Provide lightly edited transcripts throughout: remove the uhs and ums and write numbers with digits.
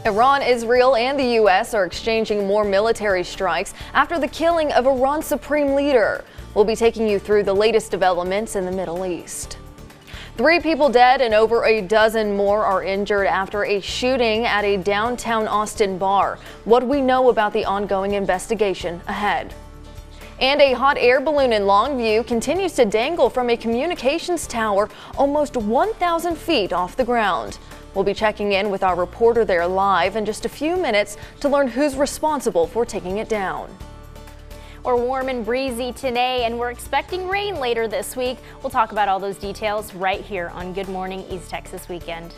Iran, Israel, and the U.S. are exchanging more military strikes after the killing of Iran's supreme leader. We'll be taking you through the latest developments in the Middle East. 3 people dead and over a dozen more are injured after a shooting at a downtown Austin bar. What we know about the ongoing investigation ahead. And a hot air balloon in Longview continues to dangle from a communications tower almost 1,000 feet off the ground. We'll be checking in with our reporter there live in just a few minutes to learn who's responsible for taking it down. We're warm and breezy today, and we're expecting rain later this week. We'll talk about all those details right here on Good Morning East Texas Weekend.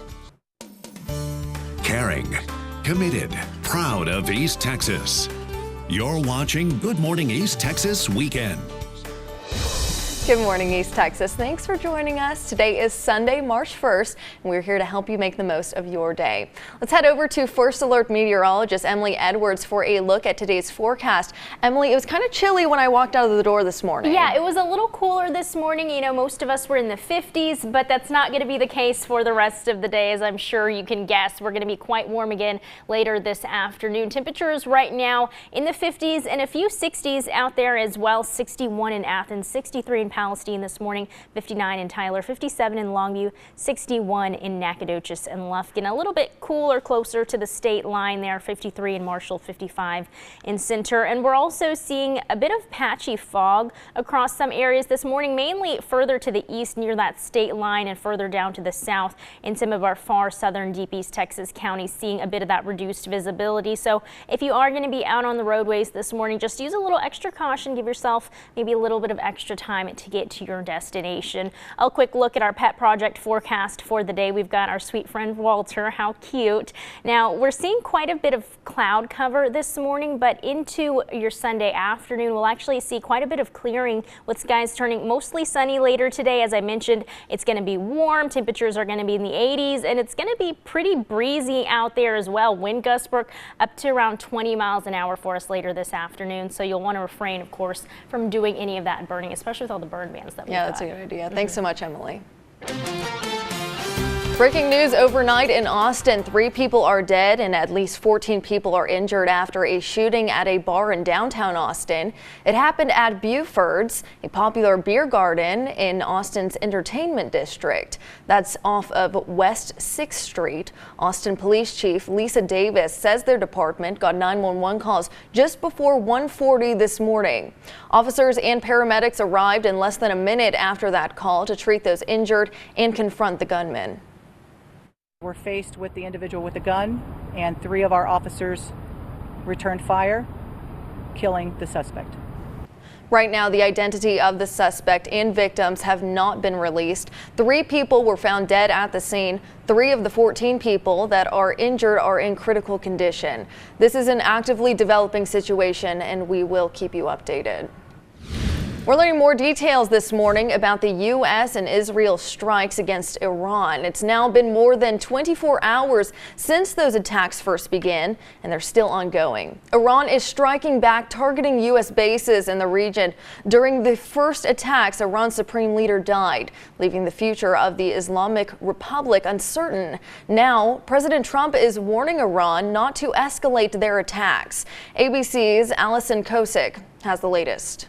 Caring, committed, proud of East Texas. You're watching Good Morning East Texas Weekend. Good morning, East Texas. Thanks for joining us. Today is Sunday, March 1st, and we're here to help you make the most of your day. Let's head over to First Alert meteorologist Emily Edwards for a look at today's forecast. Emily, it was kind of chilly when I walked out of the door this morning. Yeah, it was a little cooler this morning. You know, most of us were in the 50s, but that's not going to be the case for the rest of the day, as I'm sure you can guess. We're going to be quite warm again later this afternoon. Temperatures right now in the 50s and a few 60s out there as well. 61 in Athens, 63 in Palestine this morning, 59 in Tyler, 57 in Longview, 61 in Nacogdoches and Lufkin. A little bit cooler closer to the state line there, 53 in Marshall, 55 in Center. And we're also seeing a bit of patchy fog across some areas this morning, mainly further to the east near that state line and further down to the south in some of our far southern deep East Texas counties, seeing a bit of that reduced visibility. So if you are going to be out on the roadways this morning, just use a little extra caution. Give yourself maybe a little bit of extra time to get to your destination. A quick look at our pet project forecast for the day. We've got our sweet friend Walter. How cute. Now we're seeing quite a bit of cloud cover this morning, but into your Sunday afternoon we'll actually see quite a bit of clearing with skies turning mostly sunny later today. As I mentioned, it's going to be warm. Temperatures are going to be in the 80s, and it's going to be pretty breezy out there as well. Wind gusts up to around 20 miles an hour for us later this afternoon, so you'll want to refrain, of course, from doing any of that burning, especially with all the burn bans that we've got. That's a good idea. Thanks so much, Emily. Breaking news overnight in Austin. 3 people are dead and at least 14 people are injured after a shooting at a bar in downtown Austin. It happened at Buford's, a popular beer garden in Austin's entertainment district. That's off of West 6th Street. Austin Police Chief Lisa Davis says their department got 911 calls just before 1:40 this morning. Officers and paramedics arrived in less than a minute after that call to treat those injured and confront the gunman. We're faced with the individual with the gun, and 3 of our officers returned fire, killing the suspect. Right now, the identity of the suspect and victims have not been released. 3 people were found dead at the scene. 3 of the 14 people that are injured are in critical condition. This is an actively developing situation, and we will keep you updated. We're learning more details this morning about the U.S. and Israel strikes against Iran. It's now been more than 24 hours since those attacks first began, and they're still ongoing. Iran is striking back, targeting U.S. bases in the region. During the first attacks, Iran's supreme leader died, leaving the future of the Islamic Republic uncertain. Now, President Trump is warning Iran not to escalate their attacks. ABC's Allison Kosick has the latest.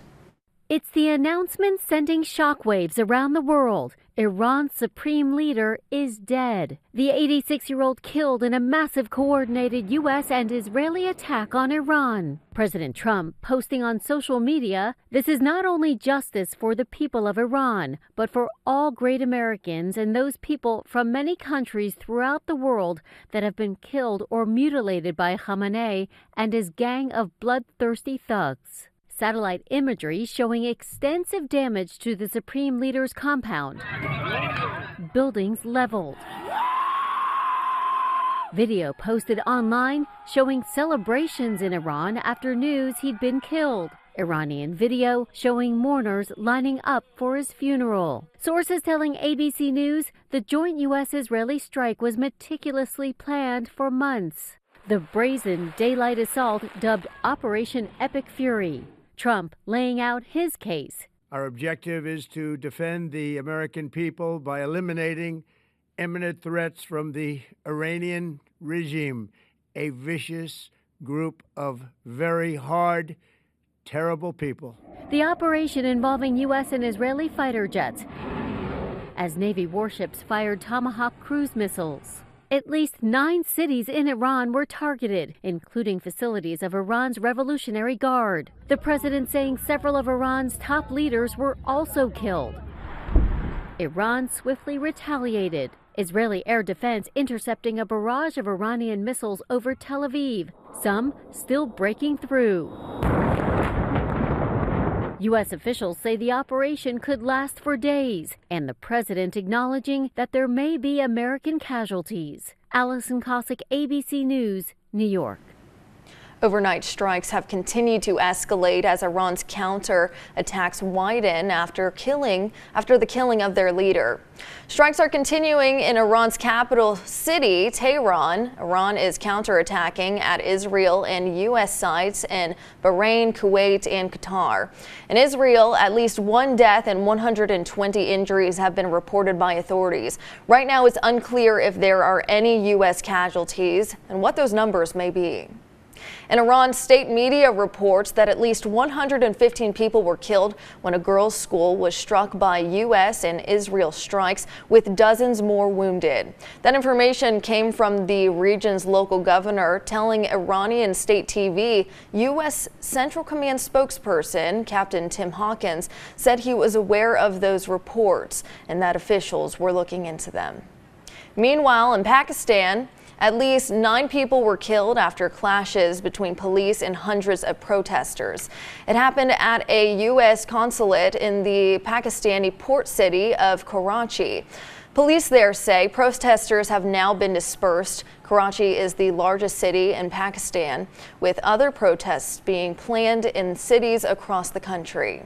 It's the announcement sending shockwaves around the world. Iran's supreme leader is dead. The 86-year-old killed in a massive coordinated U.S. and Israeli attack on Iran. President Trump posting on social media, "This is not only justice for the people of Iran, but for all great Americans and those people from many countries throughout the world that have been killed or mutilated by Khamenei and his gang of bloodthirsty thugs." Satellite imagery showing extensive damage to the Supreme Leader's compound. Buildings leveled. Video posted online showing celebrations in Iran after news he'd been killed. Iranian video showing mourners lining up for his funeral. Sources telling ABC News the joint U.S.-Israeli strike was meticulously planned for months. The brazen daylight assault dubbed Operation Epic Fury. Trump laying out his case. Our objective is to defend the American people by eliminating imminent threats from the Iranian regime a vicious group of very hard, terrible people. The operation involving U.S. and Israeli fighter jets as Navy warships fired Tomahawk cruise missiles. At least 9 cities in Iran were targeted, including facilities of Iran's Revolutionary Guard. The president saying several of Iran's top leaders were also killed. Iran swiftly retaliated. Israeli air defense intercepting a barrage of Iranian missiles over Tel Aviv, some still breaking through. U.S. officials say the operation could last for days, and the president acknowledging that there may be American casualties. Allison Cossack, ABC News, New York. Overnight strikes have continued to escalate as Iran's counter-attacks widen after the killing of their leader. Strikes are continuing in Iran's capital city, Tehran. Iran is counterattacking at Israel and U.S. sites in Bahrain, Kuwait, and Qatar. In Israel, at least 1 death and 120 injuries have been reported by authorities. Right now, it's unclear if there are any U.S. casualties and what those numbers may be. And Iran's state media reports that at least 115 people were killed when a girls' school was struck by U.S. and Israel strikes, with dozens more wounded. That information came from the region's local governor telling Iranian state TV. U.S. Central Command spokesperson Captain Tim Hawkins said he was aware of those reports and that officials were looking into them. Meanwhile, in Pakistan, at least 9 people were killed after clashes between police and hundreds of protesters. It happened at a U.S. consulate in the Pakistani port city of Karachi. Police there say protesters have now been dispersed. Karachi is the largest city in Pakistan, with other protests being planned in cities across the country.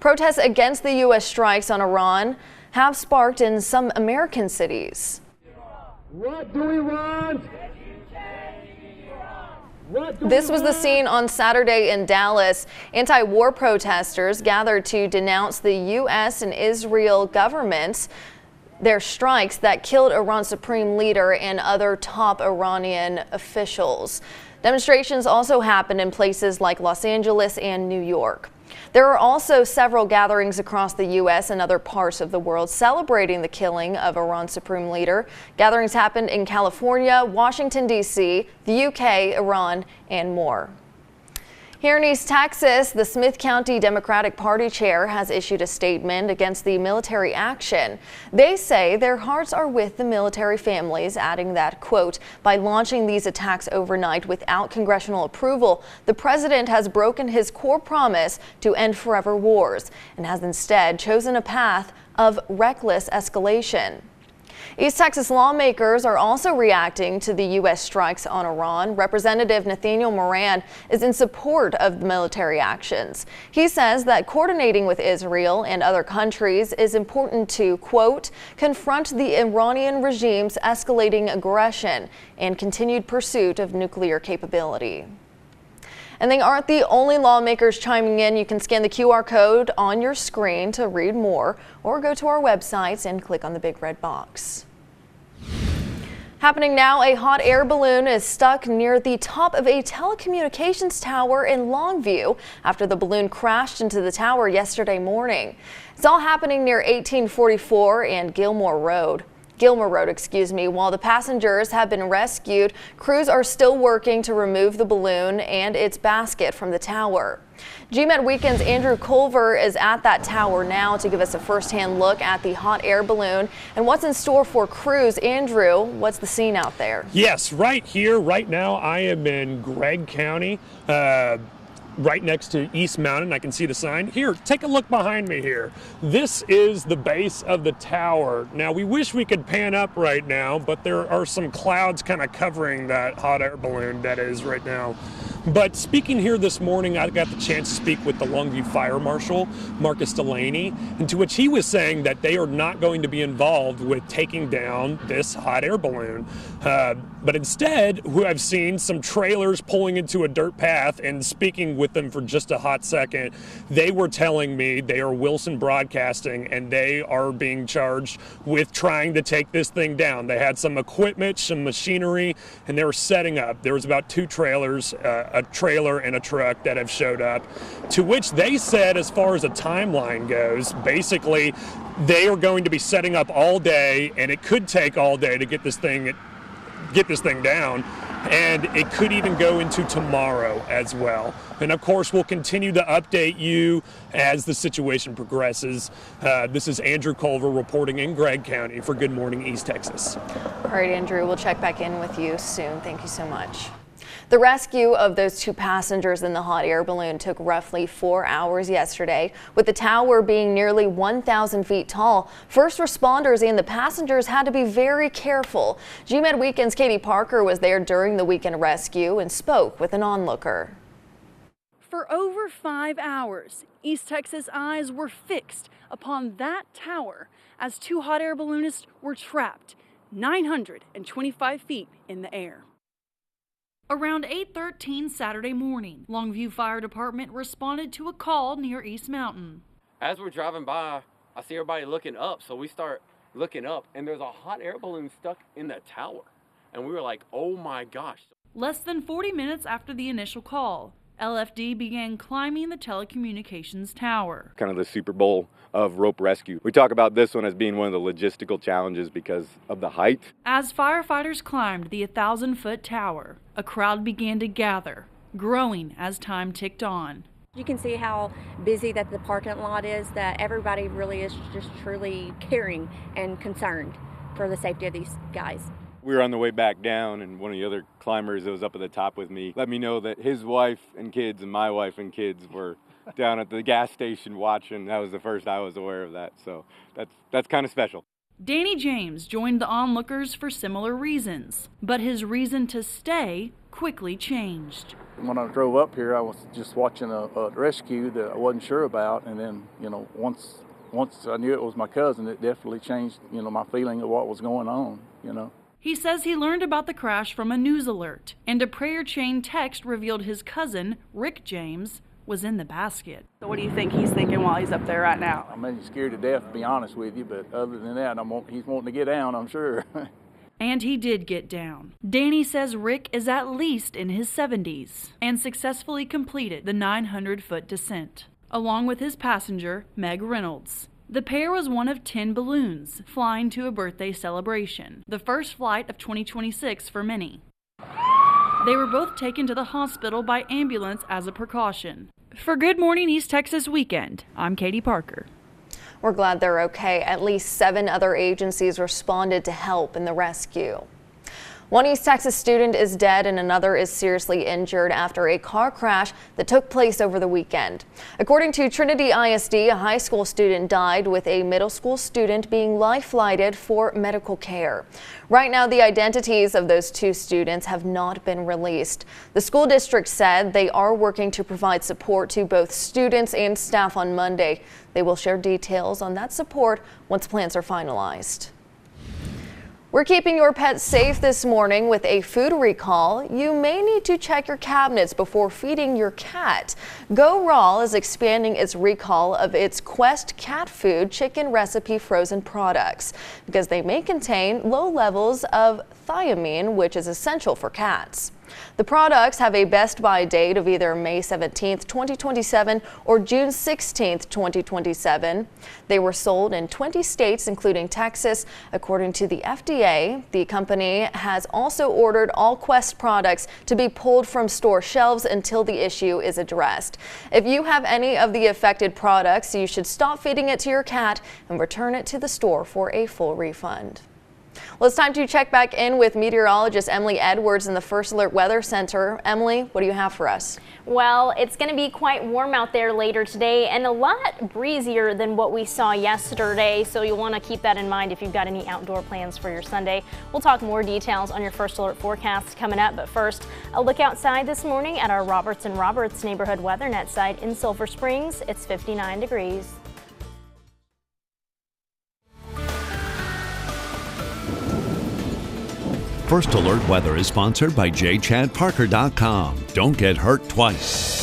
Protests against the U.S. strikes on Iran have sparked in some American cities. What do we want? This was the scene on Saturday in Dallas. Anti-war protesters gathered to denounce the U.S. and Israel governments, their strikes that killed Iran's supreme leader and other top Iranian officials. Demonstrations also happened in places like Los Angeles and New York. There are also several gatherings across the U.S. and other parts of the world celebrating the killing of Iran's supreme leader. Gatherings happened in California, Washington, D.C., the U.K., Iran, and more. Here in East Texas, the Smith County Democratic Party chair has issued a statement against the military action. They say their hearts are with the military families, adding that, quote, by launching these attacks overnight without congressional approval, the president has broken his core promise to end forever wars and has instead chosen a path of reckless escalation. East Texas lawmakers are also reacting to the U.S. strikes on Iran. Representative Nathaniel Moran is in support of the military actions. He says that coordinating with Israel and other countries is important to, quote, confront the Iranian regime's escalating aggression and continued pursuit of nuclear capability. And they aren't the only lawmakers chiming in. You can scan the QR code on your screen to read more, or go to our website and click on the big red box. Happening now, a hot air balloon is stuck near the top of a telecommunications tower in Longview after the balloon crashed into the tower yesterday morning. It's all happening near 1844 and Gilmore Road. While the passengers have been rescued, crews are still working to remove the balloon and its basket from the tower. Gmet Weekend's Andrew Culver is at that tower now to give us a first-hand look at the hot air balloon and what's in store for crews. Andrew, what's the scene out there? Yes, right here, right now, I am in Gregg County. Right next to East Mountain. I can see the sign. Here, take a look behind me here. This is the base of the tower. Now, we wish we could pan up right now, but there are some clouds kind of covering that hot air balloon that is right now. But speaking here this morning, I got the chance to speak with the Longview Fire Marshal, Marcus Delaney, and to which he was saying that they are not going to be involved with taking down this hot air balloon. But instead, who I've seen some trailers pulling into a dirt path, and speaking with them for just a hot second, they were telling me they are Wilson Broadcasting and they are being charged with trying to take this thing down. They had some equipment, some machinery, and they were setting up. There was about 2 trailers, a trailer and a truck that have showed up, to which they said, as far as a timeline goes, basically they are going to be setting up all day, and it could take all day to get this thing down, and it could even go into tomorrow as well. And of course, we'll continue to update you as the situation progresses. This is Andrew Culver reporting in Gregg County for Good Morning East Texas. All right, Andrew, we'll check back in with you soon. Thank you so much. The rescue of those 2 passengers in the hot air balloon took roughly 4 hours yesterday, with the tower being nearly 1,000 feet tall. First responders and the passengers had to be very careful. Gmet Weekend's Katie Parker was there during the weekend rescue and spoke with an onlooker. For over 5 hours, East Texas eyes were fixed upon that tower as 2 hot air balloonists were trapped 925 feet in the air. Around 8:13 Saturday morning, Longview Fire Department responded to a call near East Mountain. As we're driving by, I see everybody looking up, so we start looking up, and there's a hot air balloon stuck in the tower. And we were like, oh my gosh. Less than 40 minutes after the initial call, LFD began climbing the telecommunications tower. Kind of the Super Bowl of rope rescue. We talk about this one as being one of the logistical challenges because of the height. As firefighters climbed the 1,000-foot tower, a crowd began to gather, growing as time ticked on. You can see how busy that the parking lot is, that everybody really is just truly caring and concerned for the safety of these guys. We were on the way back down, and one of the other climbers that was up at the top with me let me know that his wife and kids and my wife and kids were down at the gas station watching. That was the first I was aware of that, so that's kind of special. Danny James joined the onlookers for similar reasons, but his reason to stay quickly changed. When I drove up here, I was just watching a rescue that I wasn't sure about, and then, once I knew it was my cousin, it definitely changed, my feeling of what was going on, He says he learned about the crash from a news alert, and a prayer chain text revealed his cousin, Rick James, was in the basket. So what do you think he's thinking while he's up there right now? He's scared to death, to be honest with you, but other than that, he's wanting to get down, I'm sure. And he did get down. Danny says Rick is at least in his 70s and successfully completed the 900-foot descent, along with his passenger, Meg Reynolds. The pair was one of 10 balloons flying to a birthday celebration, the first flight of 2026 for many. They were both taken to the hospital by ambulance as a precaution. For Good Morning East Texas Weekend, I'm Katie Parker. We're glad they're okay. At least 7 other agencies responded to help in the rescue. One East Texas student is dead and another is seriously injured after a car crash that took place over the weekend. According to Trinity ISD, a high school student died with a middle school student being life-flighted for medical care. Right now, the identities of those 2 students have not been released. The school district said they are working to provide support to both students and staff on Monday. They will share details on that support once plans are finalized. We're keeping your pets safe this morning with a food recall. You may need to check your cabinets before feeding your cat. Go Raw is expanding its recall of its Quest cat food chicken recipe frozen products because they may contain low levels of thiamine, which is essential for cats. The products have a best buy date of either May 17th, 2027 or June 16th, 2027. They were sold in 20 states, including Texas. According to the FDA, the company has also ordered all Quest products to be pulled from store shelves until the issue is addressed. If you have any of the affected products, you should stop feeding it to your cat and return it to the store for a full refund. Well, it's time to check back in with meteorologist Emily Edwards in the First Alert Weather Center. Emily, what do you have for us? Well, it's going to be quite warm out there later today and a lot breezier than what we saw yesterday. So you'll want to keep that in mind if you've got any outdoor plans for your Sunday. We'll talk more details on your First Alert forecast coming up. But first, a look outside this morning at our Roberts & Roberts neighborhood weather net site in Silver Springs. It's 59 degrees. First Alert Weather is sponsored by jchadparker.com. Don't get hurt twice.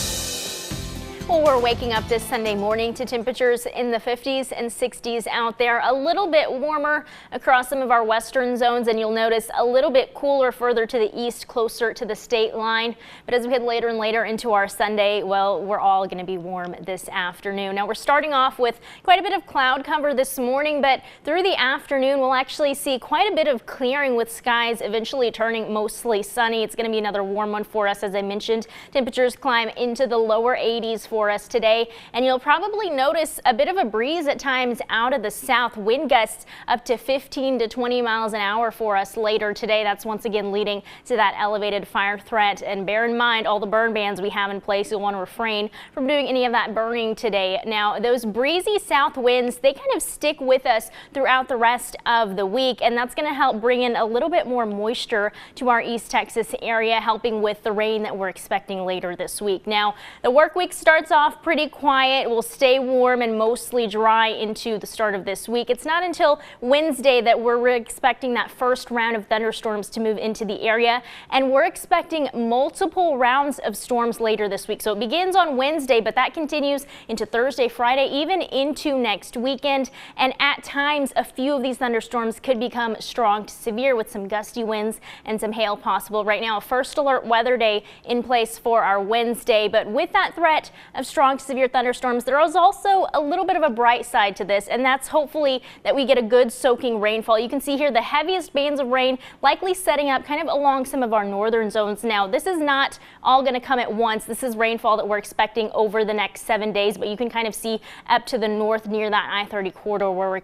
Well, we're waking up this Sunday morning to temperatures in the 50s and 60s out there. A little bit warmer across some of our western zones, and you'll notice a little bit cooler further to the east, closer to the state line. But as we head later and later into our Sunday, well, we're all going to be warm this afternoon. Now, we're starting off with quite a bit of cloud cover this morning, but through the afternoon, we'll actually see quite a bit of clearing with skies eventually turning mostly sunny. It's going to be another warm one for us. As I mentioned, temperatures climb into the lower 80s for us today, and you'll probably notice a bit of a breeze at times out of the south. Wind gusts up to 15 to 20 miles an hour for us later today. That's once again leading to that elevated fire threat. And bear in mind all the burn bans we have in place. You'll want to refrain from doing any of that burning today. Now, those breezy south winds, they kind of stick with us throughout the rest of the week, and that's going to help bring in a little bit more moisture to our East Texas area, helping with the rain that we're expecting later this week. Now, the work week starts off pretty quiet. We'll stay warm and mostly dry into the start of this week. It's not until Wednesday that we're expecting that first round of thunderstorms to move into the area, and we're expecting multiple rounds of storms later this week. So it begins on Wednesday, but that continues into Thursday, Friday, even into next weekend. And at times, a few of these thunderstorms could become strong to severe with some gusty winds and some hail possible. Right now, a First Alert weather day in place for our Wednesday, but with that threat of strong to severe thunderstorms, there is also a little bit of a bright side to this, and that's hopefully that we get a good soaking rainfall. You can see here the heaviest bands of rain likely setting up kind of along some of our northern zones. Now, this is not all going to come at once. This is rainfall that we're expecting over the next 7 days, but you can kind of see up to the north near that I-30 corridor where we're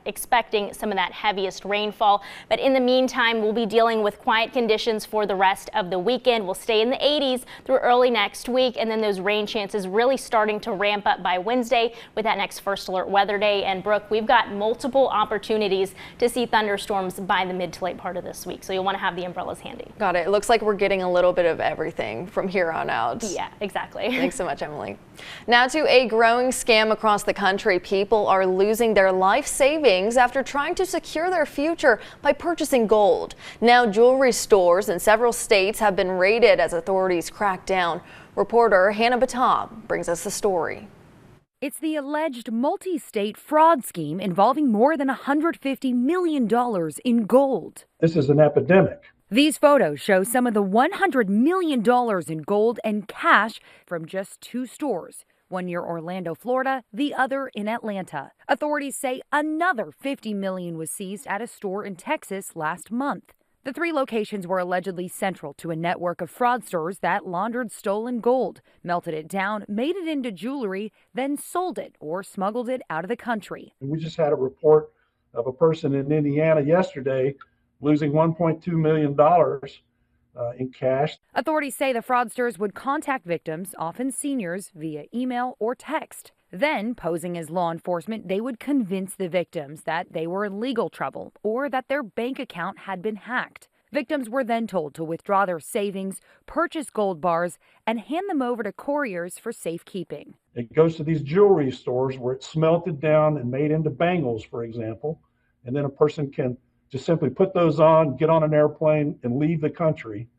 expecting some of that heaviest rainfall. But in the meantime, we'll be dealing with quiet conditions for the rest of the weekend. We'll stay in the 80s through early next week, and then those rain chances really starting to ramp up by Wednesday with that next First Alert weather day. And Brooke, we've got multiple opportunities to see thunderstorms by the mid to late part of this week, so you'll want to have the umbrellas handy. Got it. It looks like we're getting a little bit of everything from here on out. Yeah, exactly. Thanks so much, Emily. Now to a growing scam across the country. People are losing their life savings after trying to secure their future by purchasing gold. Now jewelry stores in several states have been raided as authorities crack down. Reporter Hannah Batab brings us the story. It's the alleged multi-state fraud scheme involving more than $150 million in gold. This is an epidemic. These photos show some of the $100 million in gold and cash from just two stores, one near Orlando, Florida, the other in Atlanta. Authorities say another $50 million was seized at a store in Texas last month. The three locations were allegedly central to a network of fraudsters that laundered stolen gold, melted it down, made it into jewelry, then sold it or smuggled it out of the country. We just had a report of a person in Indiana yesterday losing $1.2 million in cash. Authorities say the fraudsters would contact victims, often seniors, via email or text. Then, posing as law enforcement, they would convince the victims that they were in legal trouble or that their bank account had been hacked. Victims were then told to withdraw their savings, purchase gold bars, and hand them over to couriers for safekeeping. It goes to these jewelry stores where it's smelted down and made into bangles, for example, and then a person can just simply put those on, get on an airplane, and leave the country.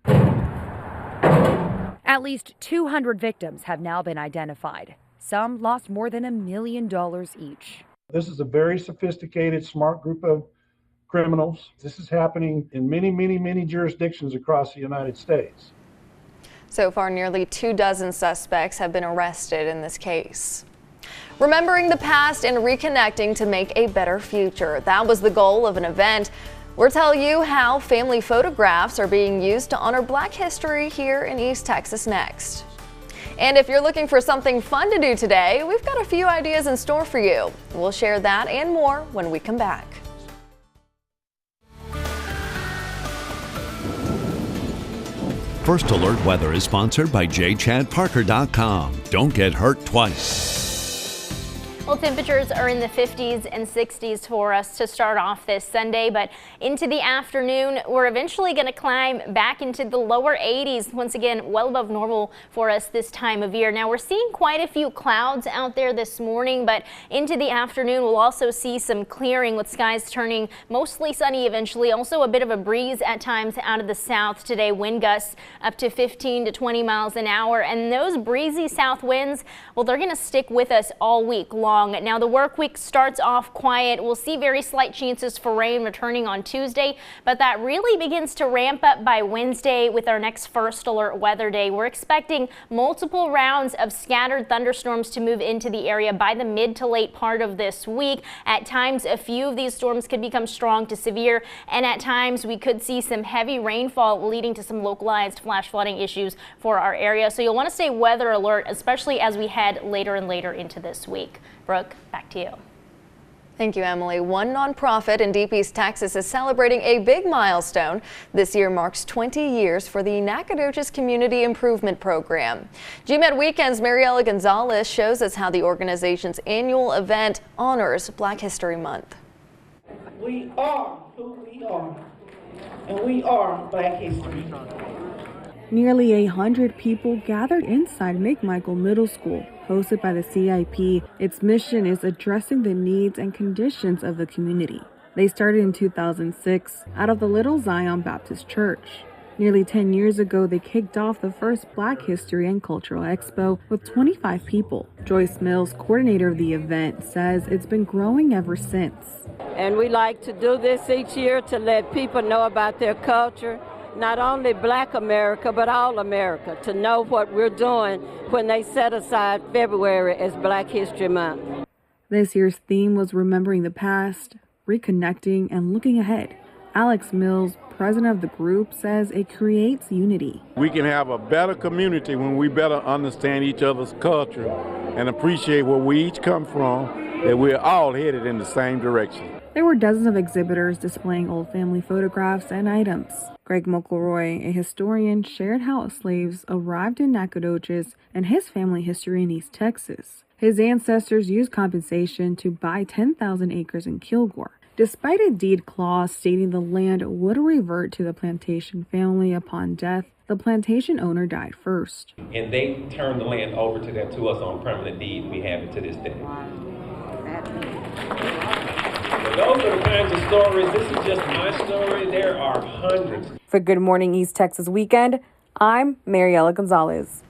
At least 200 victims have now been identified. Some lost more than $1 million each. This is a very sophisticated, smart group of criminals. This is happening in many jurisdictions across the United States. So far, nearly 24 suspects have been arrested in this case. Remembering the past and reconnecting to make a better future. That was the goal of an event. We'll tell you how family photographs are being used to honor Black history here in East Texas next. And if you're looking for something fun to do today, we've got a few ideas in store for you. We'll share that and more when we come back. First Alert Weather is sponsored by jchadparker.com. Don't get hurt twice. Well, temperatures are in the 50s and 60s for us to start off this Sunday, but into the afternoon, we're eventually going to climb back into the lower 80s. Once again, well above normal for us this time of year. Now, we're seeing quite a few clouds out there this morning, but into the afternoon, we'll also see some clearing with skies turning mostly sunny eventually. Also, a bit of a breeze at times out of the south today. Wind gusts up to 15 to 20 miles an hour, and those breezy south winds, well, they're going to stick with us all week long. Now the work week starts off quiet. We'll see very slight chances for rain returning on Tuesday, but that really begins to ramp up by Wednesday with our next first alert weather day. We're expecting multiple rounds of scattered thunderstorms to move into the area by the mid to late part of this week. At times, a few of these storms could become strong to severe, and at times we could see some heavy rainfall leading to some localized flash flooding issues for our area. So you'll want to stay weather alert, especially as we head later and later into this week. Brooke, back to you. Thank you, Emily. One nonprofit in Deep East Texas is celebrating a big milestone. This year marks 20 years for the Nacogdoches Community Improvement Program. Gmet Weekends' Mariela Gonzalez shows us how the organization's annual event honors Black History Month. We are who we are, and we are Black History. Nearly 100 people gathered inside McMichael Middle School, hosted by the CIP. Its mission is addressing the needs and conditions of the community. They started in 2006 out of the Little Zion Baptist Church. Nearly 10 years ago, they kicked off the first Black History and Cultural Expo with 25 people. Joyce Mills, coordinator of the event, says it's been growing ever since. And we like to do this each year to let people know about their culture. Not only Black America, but all America, to know what we're doing when they set aside February as Black History Month. This year's theme was remembering the past, reconnecting, and looking ahead. Alex Mills, president of the group, says it creates unity. We can have a better community when we better understand each other's culture and appreciate where we each come from, that we're all headed in the same direction. There were dozens of exhibitors displaying old family photographs and items. Greg McElroy, a historian, shared how slaves arrived in Nacogdoches and his family history in East Texas. His ancestors used compensation to buy 10,000 acres in Kilgore. Despite a deed clause stating the land would revert to the plantation family upon death, the plantation owner died first. And they turned the land over to us on permanent deed. We have it to this day. Those are the kinds of stories. This is just my story. There are hundreds. For Good Morning East Texas Weekend, I'm Mariela Gonzalez.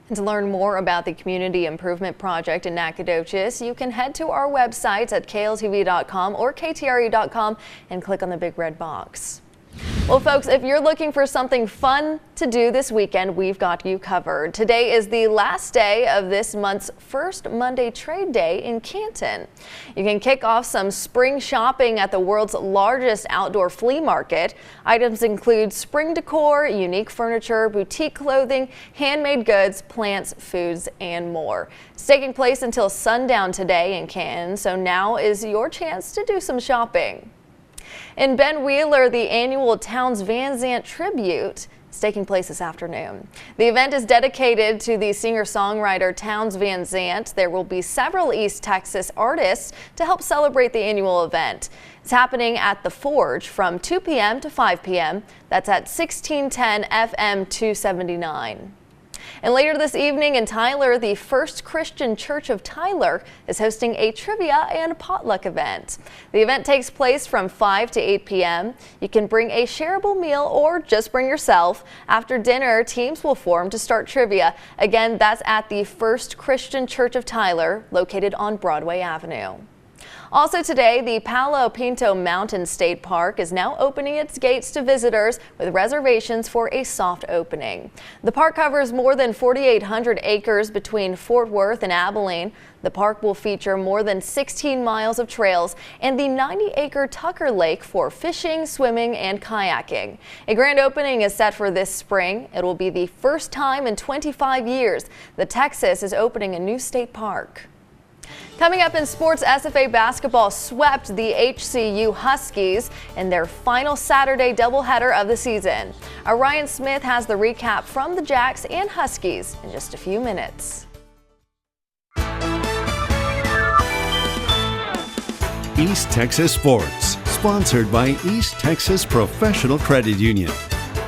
And to learn more about the Community Improvement Project in Nacogdoches, you can head to our websites at kltv.com or ktre.com and click on the big red box. Well, folks, if you're looking for something fun to do this weekend, we've got you covered. Today is the last day of this month's first Monday trade day in Canton. You can kick off some spring shopping at the world's largest outdoor flea market. Items include spring decor, unique furniture, boutique clothing, handmade goods, plants, foods, and more. It's taking place until sundown today in Canton, so now is your chance to do some shopping. In Ben Wheeler, the annual Towns Van Zandt Tribute is taking place this afternoon. The event is dedicated to the singer-songwriter Towns Van Zandt. There will be several East Texas artists to help celebrate the annual event. It's happening at the Forge from 2 p.m. to 5 p.m. That's at 1610 FM 279. And later this evening in Tyler, the First Christian Church of Tyler is hosting a trivia and potluck event. The event takes place from 5 to 8 p.m. You can bring a shareable meal or just bring yourself. After dinner, teams will form to start trivia. Again, that's at the First Christian Church of Tyler, located on Broadway Avenue. Also today, the Palo Pinto Mountain State Park is now opening its gates to visitors with reservations for a soft opening. The park covers more than 4,800 acres between Fort Worth and Abilene. The park will feature more than 16 miles of trails and the 90-acre Tucker Lake for fishing, swimming, and kayaking. A grand opening is set for this spring. It will be the first time in 25 years that Texas is opening a new state park. Coming up in sports, SFA basketball swept the HCU Huskies in their final Saturday doubleheader of the season. Our Ryan Smith has the recap from the Jacks and Huskies in just a few minutes. East Texas Sports, sponsored by East Texas Professional Credit Union.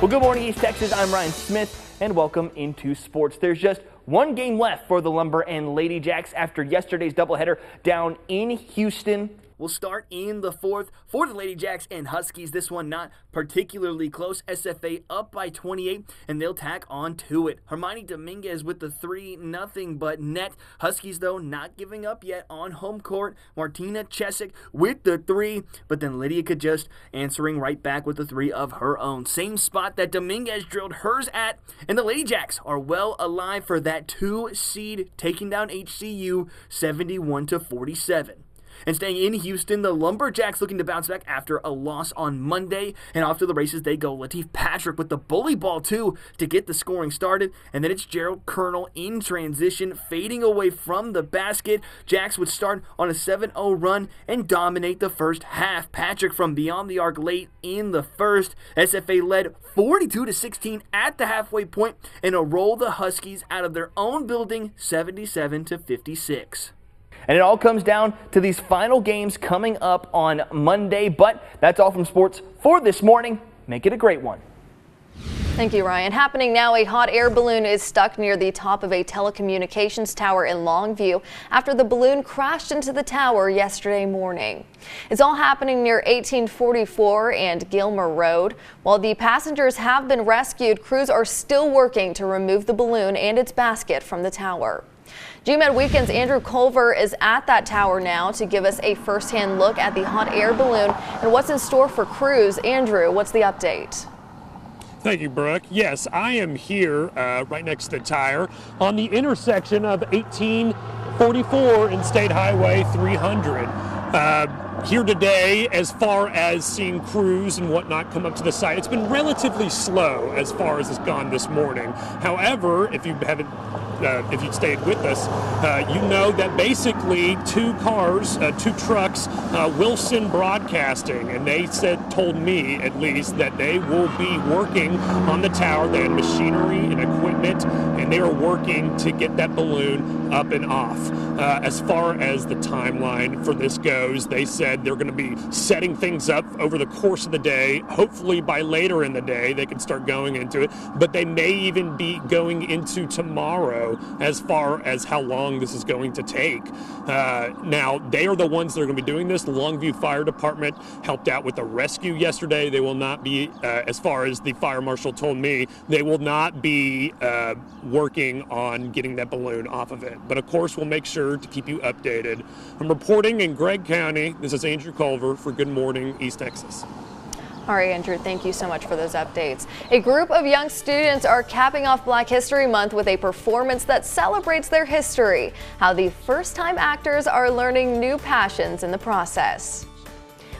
Well, good morning, East Texas. I'm Ryan Smith, and welcome into sports. There's just one game left for the Lumber and Lady Jacks after yesterday's doubleheader down in Houston. We'll start in the fourth for the Lady Jacks and Huskies. This one not particularly close. SFA up by 28, and they'll tack on to it. Hermione Dominguez with the 3-0 but net. Huskies, though, not giving up yet on home court. Martina Chesick with the 3, but then Lydia could just answering right back with the 3 of her own. Same spot that Dominguez drilled hers at, and the Lady Jacks are well alive for that 2 seed, taking down HCU 71-47. And staying in Houston, the Lumberjacks looking to bounce back after a loss on Monday. And off to the races they go. Latif Patrick with the bully ball, too, to get the scoring started. And then it's Gerald Colonel in transition, fading away from the basket. Jacks would start on a 7-0 run and dominate the first half. Patrick from beyond the arc late in the first. SFA led 42-16 at the halfway point and a roll the Huskies out of their own building 77-56. And it all comes down to these final games coming up on Monday. But that's all from sports for this morning. Make it a great one. Thank you, Ryan. Happening now, a hot air balloon is stuck near the top of a telecommunications tower in Longview after the balloon crashed into the tower yesterday morning. It's all happening near 1844 and Gilmer Road. While the passengers have been rescued, crews are still working to remove the balloon and its basket from the tower. Gmet Weekends' Andrew Culver is at that tower now to give us a first-hand look at the hot air balloon and what's in store for crews. Andrew, what's the update? Thank you, Brooke. Yes, I am here right next to the tire on the intersection of 1844 and State Highway 300. Here today, as far as seeing crews and whatnot come up to the site, it's been relatively slow as far as it's gone this morning. However, if you haven't, if you'd stayed with us, you know that basically 2 cars, 2 trucks, Wilson Broadcasting, and they told me at least that they will be working on the tower. They had machinery and equipment, and they are working to get that balloon up and off. As far as the timeline for this goes, they said they're going to be setting things up over the course of the day. Hopefully by later in the day they can start going into it, but they may even be going into tomorrow as far as how long this is going to take. Now, they are the ones that are going to be doing this. The Longview Fire Department helped out with the rescue yesterday. They will not be, as far as the fire marshal told me, they will not be working on getting that balloon off of it. But of course, we'll make sure to keep you updated. I'm reporting in Gregg County. This is Andrew Culver for Good Morning East Texas. All right, Andrew, thank you so much for those updates. A group of young students are capping off Black History Month with a performance that celebrates their history. How the first-time actors are learning new passions in the process.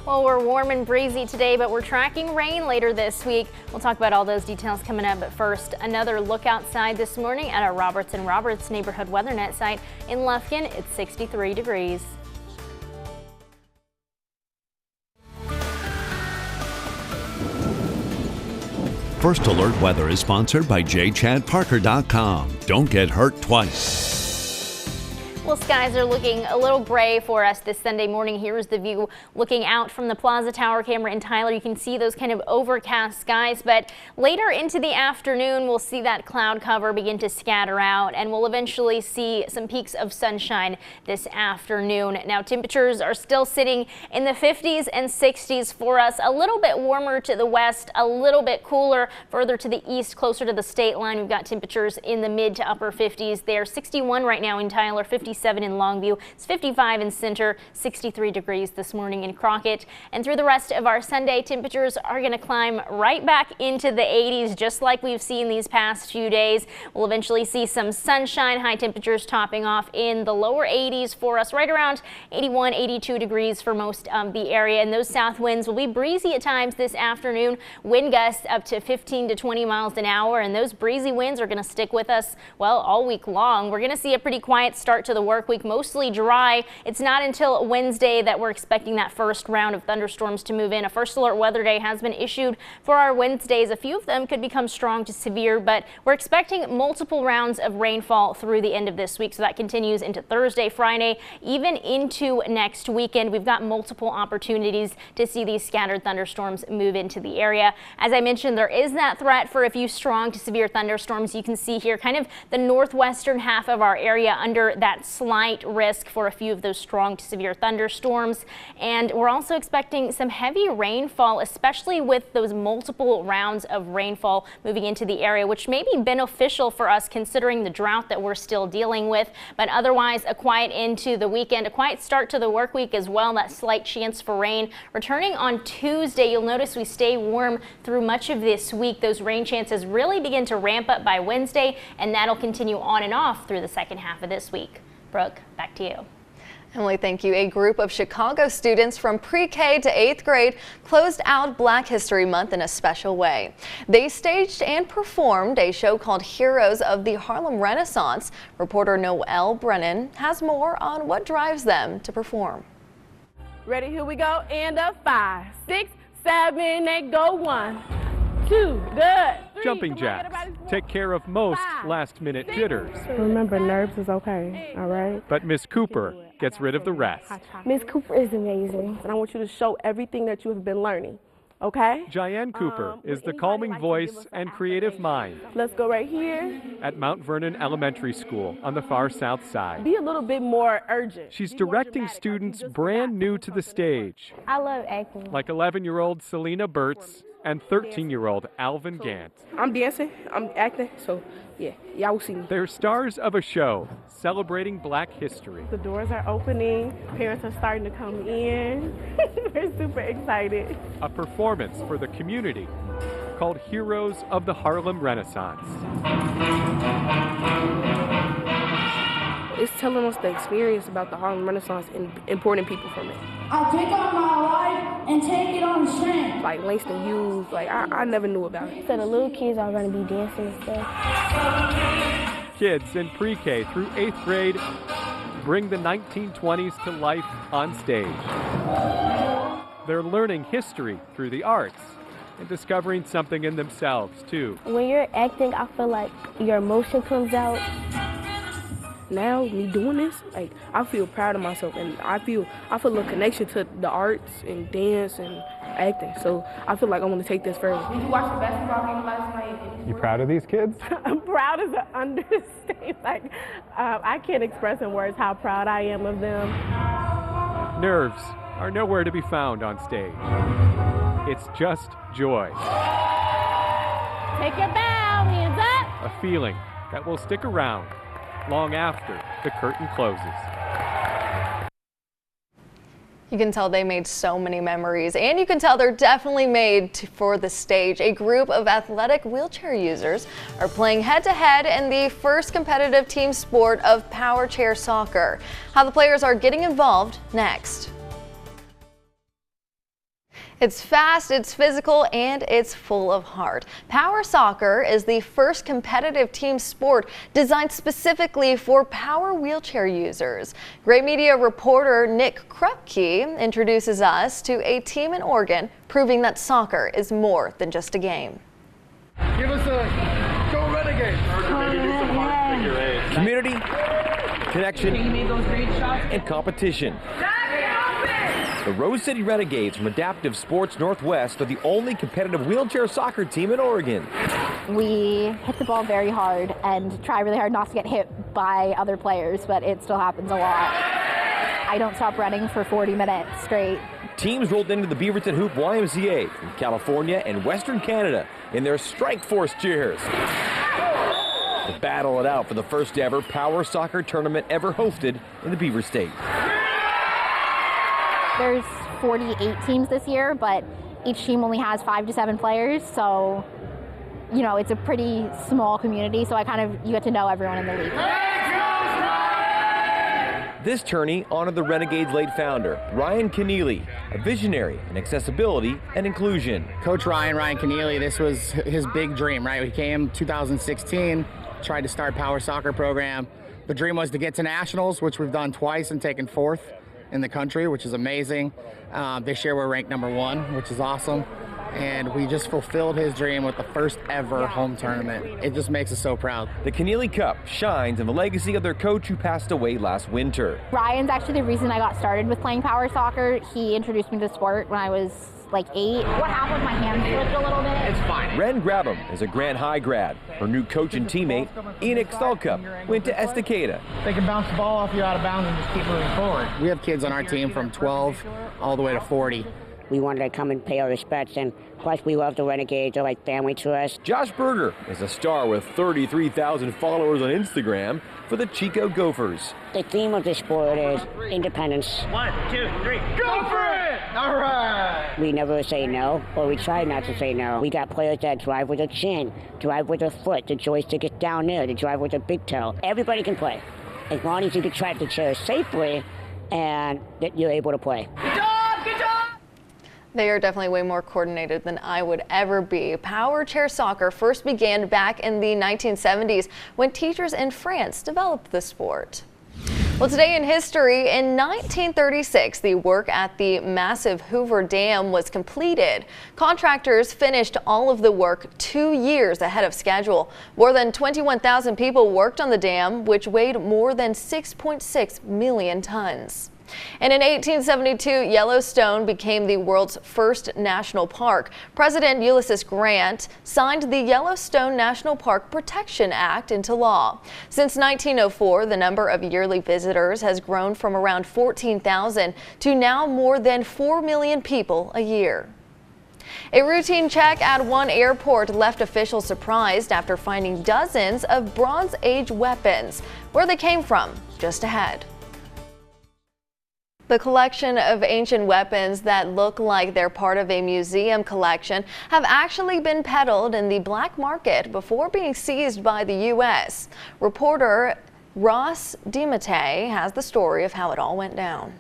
Well, we're warm and breezy today, but we're tracking rain later this week. We'll talk about all those details coming up, but first, another look outside this morning at our Roberts & Roberts neighborhood weather net site in Lufkin. It's 63 degrees. First Alert Weather is sponsored by jchadparker.com. Don't get hurt twice. Well, skies are looking a little gray for us this Sunday morning. Here's the view looking out from the Plaza Tower camera in Tyler. You can see those kind of overcast skies, but later into the afternoon, we'll see that cloud cover begin to scatter out, and we'll eventually see some peaks of sunshine this afternoon. Now, temperatures are still sitting in the 50s and 60s for us. A little bit warmer to the west, a little bit cooler further to the east, closer to the state line. We've got temperatures in the mid to upper 50s there. 61 right now in Tyler, 57 in Longview. It's 55 in Center, 63 degrees this morning in Crockett. And through the rest of our Sunday, temperatures are going to climb right back into the 80s, just like we've seen these past few days. We'll eventually see some sunshine, high temperatures topping off in the lower 80s for us, right around 81, 82 degrees for most of the area. And those south winds will be breezy at times this afternoon. Wind gusts up to 15 to 20 miles an hour, and those breezy winds are going to stick with us, well, all week long. We're going to see a pretty quiet start to the work week. Mostly dry. It's not until Wednesday that we're expecting that first round of thunderstorms to move in. A first alert weather day has been issued for our Wednesdays. A few of them could become strong to severe, but we're expecting multiple rounds of rainfall through the end of this week. So that continues into Thursday, Friday, even into next weekend. We've got multiple opportunities to see these scattered thunderstorms move into the area. As I mentioned, there is that threat for a few strong to severe thunderstorms. You can see here kind of the northwestern half of our area under that slight risk for a few of those strong to severe thunderstorms. And we're also expecting some heavy rainfall, especially with those multiple rounds of rainfall moving into the area, which may be beneficial for us considering the drought that we're still dealing with. But otherwise, a quiet end to the weekend, a quiet start to the work week as well. That slight chance for rain returning on Tuesday. You'll notice we stay warm through much of this week. Those rain chances really begin to ramp up by Wednesday, and that'll continue on and off through the second half of this week. Brooke, back to you. Emily, thank you. A group of Chicago students from pre-K to 8th grade closed out Black History Month in a special way. They staged and performed a show called Heroes of the Harlem Renaissance. Reporter Noelle Brennan has more on what drives them to perform. Ready, here we go. And a 5, 6, 7, 8, go 1, 2, good. 3, Jumping jacks take care of most last-minute jitters. Remember, nerves is okay, all right? But Miss Cooper gets rid of the rest. Miss Cooper is amazing, and I want you to show everything that you have been learning, okay? Diane Cooper is the calming voice and creative mind. Let's go right here. At Mount Vernon Elementary School on the far south side. Be a little bit more urgent. She's directing students brand new to the stage. I love acting. Like 11-year-old Selena Burtz and 13-year-old Alvin Gant. I'm dancing, I'm acting, so yeah, y'all will see me. They're stars of a show celebrating Black history. The doors are opening, parents are starting to come in. We're super excited. A performance for the community called Heroes of the Harlem Renaissance. It's telling us the experience about the Harlem Renaissance and important people from it. I take on my life and take it on shame. Like Langston Hughes, like I never knew about it. So the little kids are going to be dancing and stuff. Kids in pre-K through 8th grade bring the 1920s to life on stage. They're learning history through the arts and discovering something in themselves, too. When you're acting, I feel like your emotion comes out. Now, me doing this, like, I feel proud of myself, and I feel a connection to the arts and dance and acting. So I feel like I want to take this further. Did you watch the basketball game last night? You proud of these kids? I'm proud as an understatement. Like, I can't express in words how proud I am of them. Nerves are nowhere to be found on stage. It's just joy. Take your bow, hands up. A feeling that will stick around long after the curtain closes. You can tell they made so many memories, and you can tell they're definitely made for the stage. A group of athletic wheelchair users are playing head-to-head in the first competitive team sport of power chair soccer. How the players are getting involved next. It's fast, it's physical, and it's full of heart. Power soccer is the first competitive team sport designed specifically for power wheelchair users. Great Media reporter Nick Krupke introduces us to a team in Oregon proving that soccer is more than just a game. Give us a go Renegades. Community, connection, and competition. The Rose City Renegades from Adaptive Sports Northwest are the only competitive wheelchair soccer team in Oregon. We hit the ball very hard and try really hard not to get hit by other players, but it still happens a lot. I don't stop running for 40 minutes straight. Teams rolled into the Beaverton Hoop YMCA from California and Western Canada in their Strike Force chairs to battle it out for the first ever power soccer tournament ever hosted in the Beaver State. There's 48 teams this year, but each team only has 5 to 7 players, so you know, it's a pretty small community, so you get to know everyone in the league. This tourney honored the Renegades' late founder, Ryan Keneally, a visionary in accessibility and inclusion. Coach Ryan Keneally, this was his big dream, right? He came 2016, tried to start a power soccer program, The dream was to get to nationals, which we've done twice and taken 4th in the country, which is amazing. This year we're ranked #1, which is awesome. And we just fulfilled his dream with the first ever home tournament. It just makes us so proud. The Keneally Cup shines in the legacy of their coach who passed away last winter. Ryan's actually the reason I got started with playing power soccer. He introduced me to the sport when I was like 8. What happened with my hand slipped a little bit. It's fine. Ren Grabham is a Grand High grad. Her new coach and teammate, Enoch Stallcup, went to Estacada. They can bounce the ball off you out of bounds and just keep moving forward. We have kids on our team from 12 all the way to 40. We wanted to come and pay our respects, and plus we love the Renegades. They're like family to us. Josh Berger is a star with 33,000 followers on Instagram for the Chico Gophers. The theme of this sport is independence. 1, 2, 3, go for it! All right! We never say no, or we try not to say no. We got players that drive with their chin, drive with their foot, the joystick is down there, they drive with their big toe. Everybody can play, as long as you can track the chair safely and that you're able to play. Good job! Good job! They are definitely way more coordinated than I would ever be. Power chair soccer first began back in the 1970s when teachers in France developed the sport. Well, today in history, in 1936, the work at the massive Hoover Dam was completed. Contractors finished all of the work 2 years ahead of schedule. More than 21,000 people worked on the dam, which weighed more than 6.6 million tons. And in 1872, Yellowstone became the world's first national park. President Ulysses Grant signed the Yellowstone National Park Protection Act into law. Since 1904, the number of yearly visitors has grown from around 14,000 to now more than 4 million people a year. A routine check at one airport left officials surprised after finding dozens of Bronze Age weapons. Where they came from, just ahead. The collection of ancient weapons that look like they're part of a museum collection have actually been peddled in the black market before being seized by the U.S. Reporter Ross Dimate has the story of how it all went down.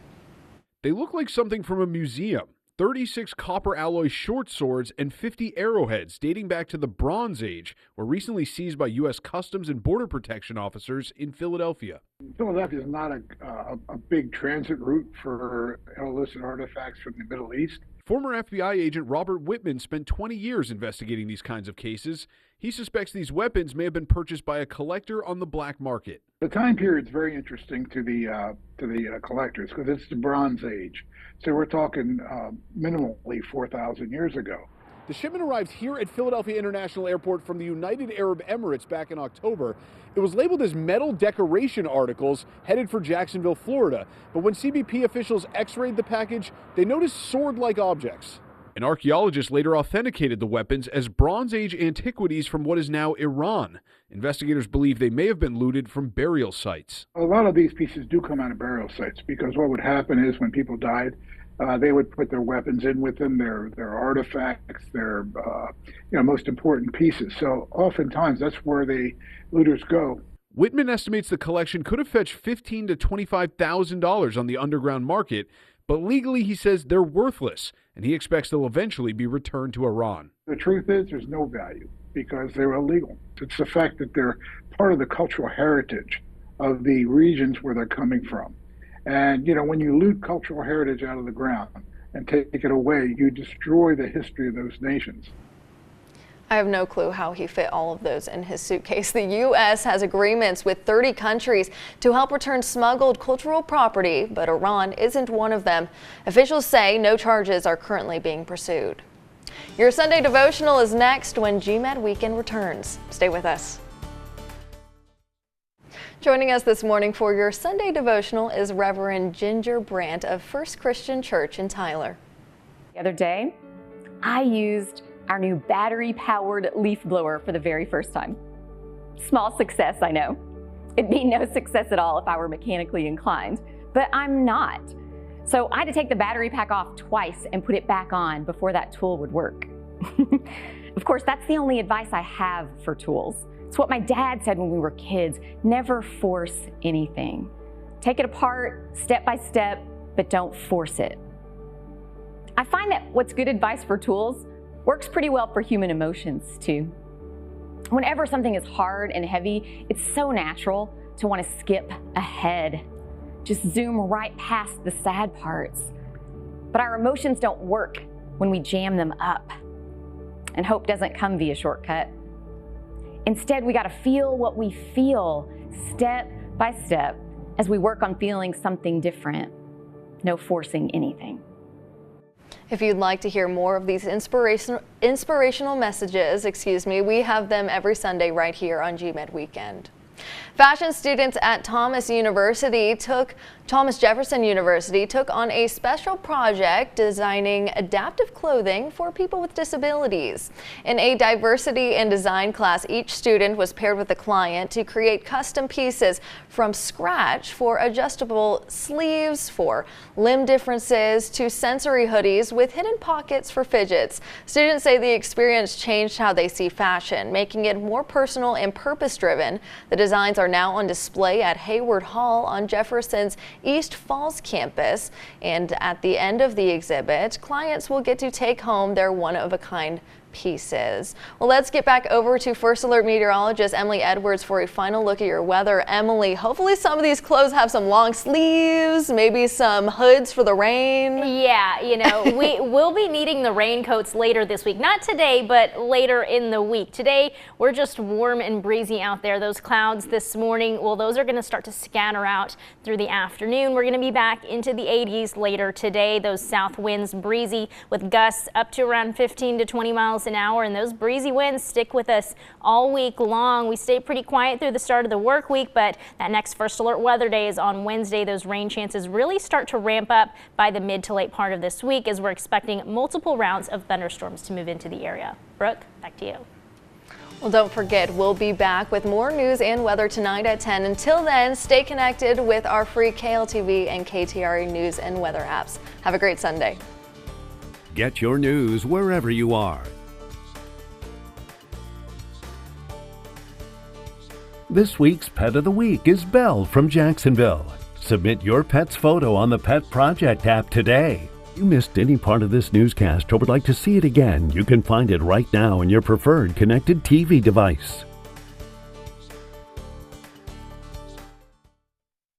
They look like something from a museum. 36 copper alloy short swords and 50 arrowheads dating back to the Bronze Age were recently seized by U.S. Customs and Border Protection officers in Philadelphia. Philadelphia is not a big transit route for illicit artifacts from the Middle East. Former FBI agent Robert Whitman spent 20 years investigating these kinds of cases. He suspects these weapons may have been purchased by a collector on the black market. The time period is very interesting to the collectors because it's the Bronze Age. So we're talking minimally 4,000 years ago. The shipment arrived here at Philadelphia International Airport from the United Arab Emirates back in October. It was labeled as metal decoration articles headed for Jacksonville, Florida. But when CBP officials x-rayed the package, they noticed sword-like objects. An archaeologist later authenticated the weapons as Bronze Age antiquities from what is now Iran. Investigators believe they may have been looted from burial sites. A lot of these pieces do come out of burial sites because what would happen is when people died, they would put their weapons in with them, their artifacts, their most important pieces. So oftentimes that's where the looters go. Whitman estimates the collection could have fetched $15,000 to $25,000 on the underground market, but legally he says they're worthless, and he expects they'll eventually be returned to Iran. The truth is there's no value because they're illegal. It's the fact that they're part of the cultural heritage of the regions where they're coming from. And, when you loot cultural heritage out of the ground and take it away, you destroy the history of those nations. I have no clue how he fit all of those in his suitcase. The U.S. has agreements with 30 countries to help return smuggled cultural property, but Iran isn't one of them. Officials say no charges are currently being pursued. Your Sunday devotional is next when Gmet Weekend returns. Stay with us. Joining us this morning for your Sunday devotional is Reverend Ginger Brandt of First Christian Church in Tyler. The other day, I used our new battery-powered leaf blower for the very first time. Small success, I know. It'd be no success at all if I were mechanically inclined, but I'm not. So I had to take the battery pack off twice and put it back on before that tool would work. Of course, that's the only advice I have for tools. It's what my dad said when we were kids. Never force anything. Take it apart step by step, but don't force it. I find that what's good advice for tools works pretty well for human emotions too. Whenever something is hard and heavy, it's so natural to want to skip ahead, just zoom right past the sad parts. But our emotions don't work when we jam them up. And hope doesn't come via shortcut. Instead, we got to feel what we feel step by step as we work on feeling something different. No forcing anything. If you'd like to hear more of these inspirational messages, we have them every Sunday right here on Gmet Weekend. Fashion students at Thomas Jefferson University took on a special project designing adaptive clothing for people with disabilities. In a diversity and design class, each student was paired with a client to create custom pieces from scratch for adjustable sleeves, for limb differences, to sensory hoodies with hidden pockets for fidgets. Students say the experience changed how they see fashion, making it more personal and purpose-driven. The designs are now on display at Hayward Hall on Jefferson's East Falls campus, and at the end of the exhibit, clients will get to take home their one-of-a-kind pieces. Well, let's get back over to First Alert meteorologist Emily Edwards for a final look at your weather. Emily, hopefully some of these clothes have some long sleeves, maybe some hoods for the rain. Yeah, you know, we will be needing the raincoats later this week. Not today, but later in the week. Today, we're just warm and breezy out there. Those clouds this morning, well, those are going to start to scatter out through the afternoon. We're going to be back into the 80s later today. Those south winds breezy with gusts up to around 15 to 20 miles an hour, and those breezy winds stick with us all week long. We stay pretty quiet through the start of the work week, but that next First Alert weather day is on Wednesday. Those rain chances really start to ramp up by the mid to late part of this week as we're expecting multiple rounds of thunderstorms to move into the area. Brooke, back to you. Well, don't forget, we'll be back with more news and weather tonight at 10. Until then, stay connected with our free KLTV and KTRA news and weather apps. Have a great Sunday. Get your news wherever you are. This week's Pet of the Week is Belle from Jacksonville. Submit your pet's photo on the Pet Project app today. If you missed any part of this newscast or would like to see it again, you can find it right now in your preferred connected TV device.